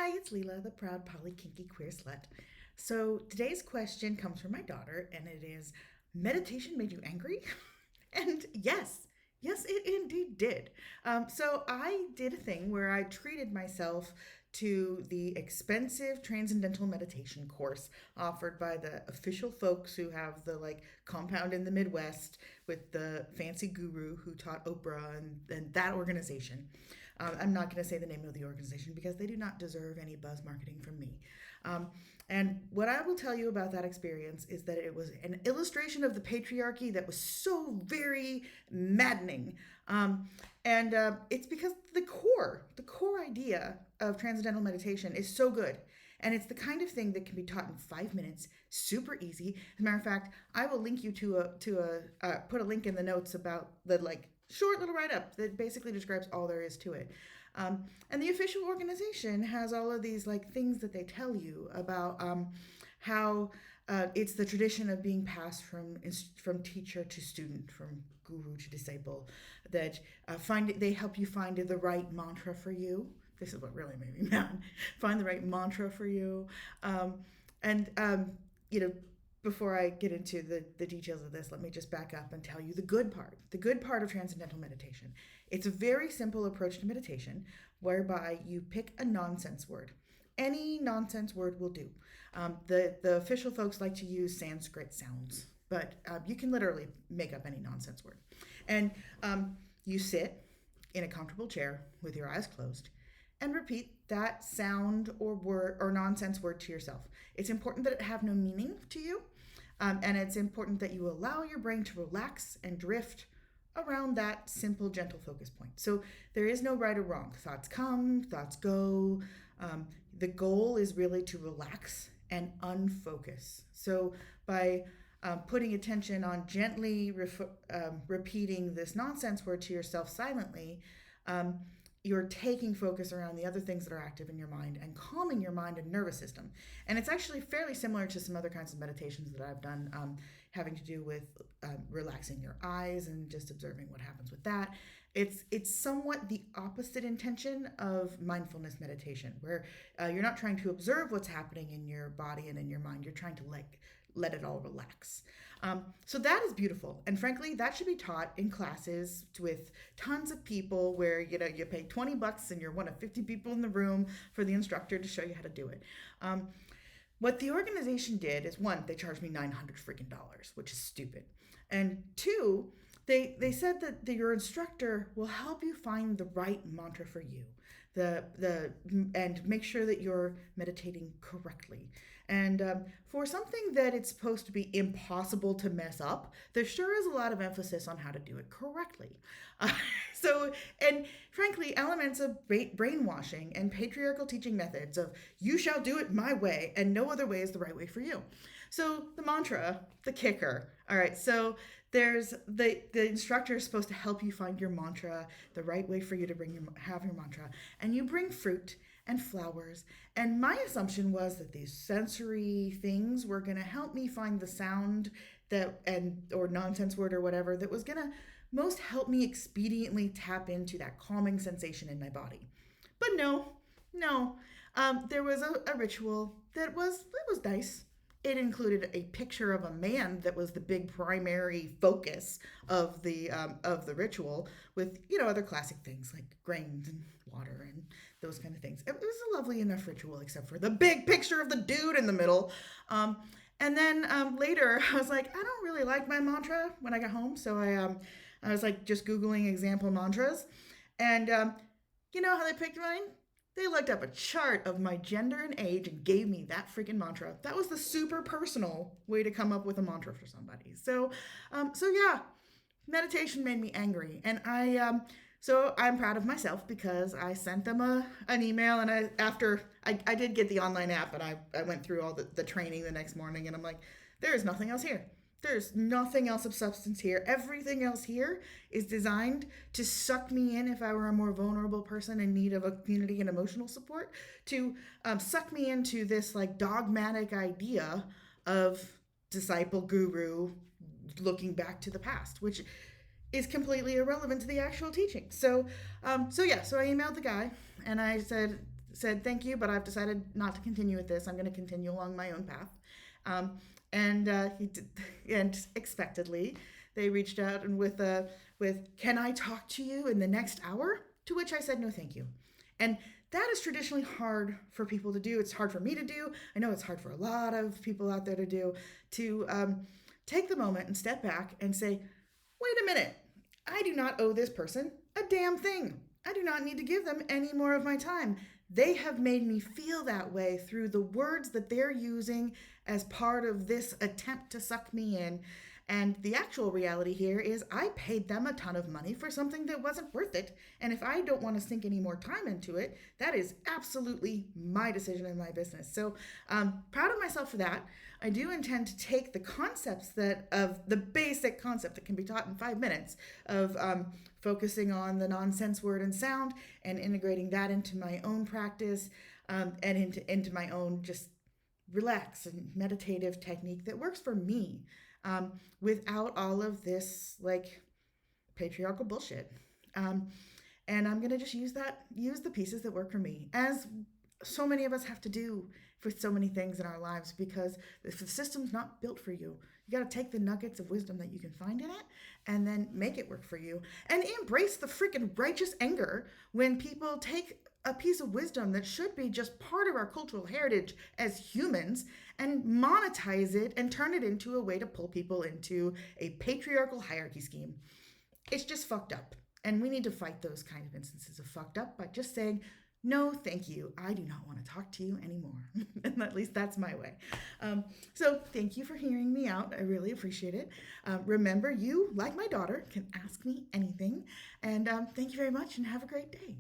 Hi, it's Leela, the proud Poly Kinky Queer Slut. So today's question comes from my daughter, and it is: meditation made you angry? And yes, it indeed did. So I did a thing where I treated myself to the expensive transcendental meditation course offered by the official folks who have the compound in the Midwest with the fancy guru who taught Oprah and that organization. I'm not going to say the name of the organization because they do not deserve any buzz marketing from me. Um, and what I will tell you about that experience is that it was an illustration of the patriarchy that was so very maddening. And it's because the core idea of transcendental meditation is so good. And it's the kind of thing that can be taught in 5 minutes, super easy. As a matter of fact, I will link you put a link in the notes about the short little write up that basically describes all there is to it. And the official organization has all of these things that they tell you about how it's the tradition of being passed from teacher to student, from guru to disciple. That they help you find the right mantra for you. This is what really made me mad. Find the right mantra for you, and you know before I get into the details of this, let me just back up and tell you the good part. The good part of transcendental meditation. It's a very simple approach to meditation whereby you pick a nonsense word. Any nonsense word will do. The official folks like to use Sanskrit sounds, but you can literally make up any nonsense word. And you sit in a comfortable chair with your eyes closed and repeat that sound or word or nonsense word to yourself. It's important that it have no meaning to you, and it's important that you allow your brain to relax and drift around that simple, gentle focus point. So there is no right or wrong. Thoughts come, thoughts go. The goal is really to relax and unfocus. So by putting attention on gently repeating this nonsense word to yourself silently, you're taking focus around the other things that are active in your mind and calming your mind and nervous system. And it's actually fairly similar to some other kinds of meditations that I've done, having to do with relaxing your eyes and just observing what happens with that. It's somewhat the opposite intention of mindfulness meditation, where you're not trying to observe what's happening in your body and in your mind. You're trying to let it all relax. So that is beautiful. And frankly, that should be taught in classes with tons of people where, you pay $20 and you're one of 50 people in the room for the instructor to show you how to do it. What the organization did is, one, they charged me $900 freaking dollars, which is stupid. And two, they said that your instructor will help you find the right mantra for you. And make sure that you're meditating correctly. And for something that it's supposed to be impossible to mess up, there sure is a lot of emphasis on how to do it correctly. And frankly, elements of brainwashing and patriarchal teaching methods of "you shall do it my way and no other way is the right way for you." So the mantra, the kicker. All right, so there's the instructor is supposed to help you find your mantra, the right way for you to have your mantra, and you bring fruit and flowers. And my assumption was that these sensory things were going to help me find the sound or nonsense word or whatever that was going to most help me expediently tap into that calming sensation in my body. But no. There was a ritual that was nice. It included a picture of a man that was the big primary focus of the ritual, with other classic things like grains and water and those kind of things. It was a lovely enough ritual, except for the big picture of the dude in the middle. And then later, I was like, I don't really like my mantra when I got home, so I was just Googling example mantras, and you know how they picked mine? They looked up a chart of my gender and age and gave me that freaking mantra. That was the super personal way to come up with a mantra for somebody. So yeah, meditation made me angry, and so I'm proud of myself because I sent them an email, and after I did get the online app, and I went through all the training the next morning, and I'm like, there is nothing else here. There's nothing else of substance here. Everything else here is designed to suck me in if I were a more vulnerable person in need of a community and emotional support, to suck me into this dogmatic idea of disciple guru looking back to the past, which is completely irrelevant to the actual teaching. So I emailed the guy and I said, said thank you, but I've decided not to continue with this. I'm going to continue along my own path. Um, and he did, and expectedly, they reached out and with can I talk to you in the next hour? To which I said no, thank you. And that is traditionally hard for people to do. It's hard for me to do. I know it's hard for a lot of people out there to do. To take the moment and step back and say, wait a minute, I do not owe this person a damn thing. I do not need to give them any more of my time. They have made me feel that way through the words that they're using as part of this attempt to suck me in. And the actual reality here is I paid them a ton of money for something that wasn't worth it. And if I don't want to sink any more time into it, that is absolutely my decision and my business. So proud of myself for that. I do intend to take the concepts that of the basic concept that can be taught in 5 minutes of focusing on the nonsense word and sound and integrating that into my own practice and into my own just relax and meditative technique that works for me without all of this like patriarchal bullshit. And I'm gonna just use the pieces that work for me, as so many of us have to do for so many things in our lives, because the system's not built for you. You got to take the nuggets of wisdom that you can find in it and then make it work for you. And embrace the freaking righteous anger when people take a piece of wisdom that should be just part of our cultural heritage as humans and monetize it and turn it into a way to pull people into a patriarchal hierarchy scheme. It's just fucked up. And we need to fight those kind of instances of fucked up by just saying, no, thank you. I do not want to talk to you anymore. And at least that's my way. So thank you for hearing me out. I really appreciate it. Remember, you, like my daughter, can ask me anything. And thank you very much and have a great day.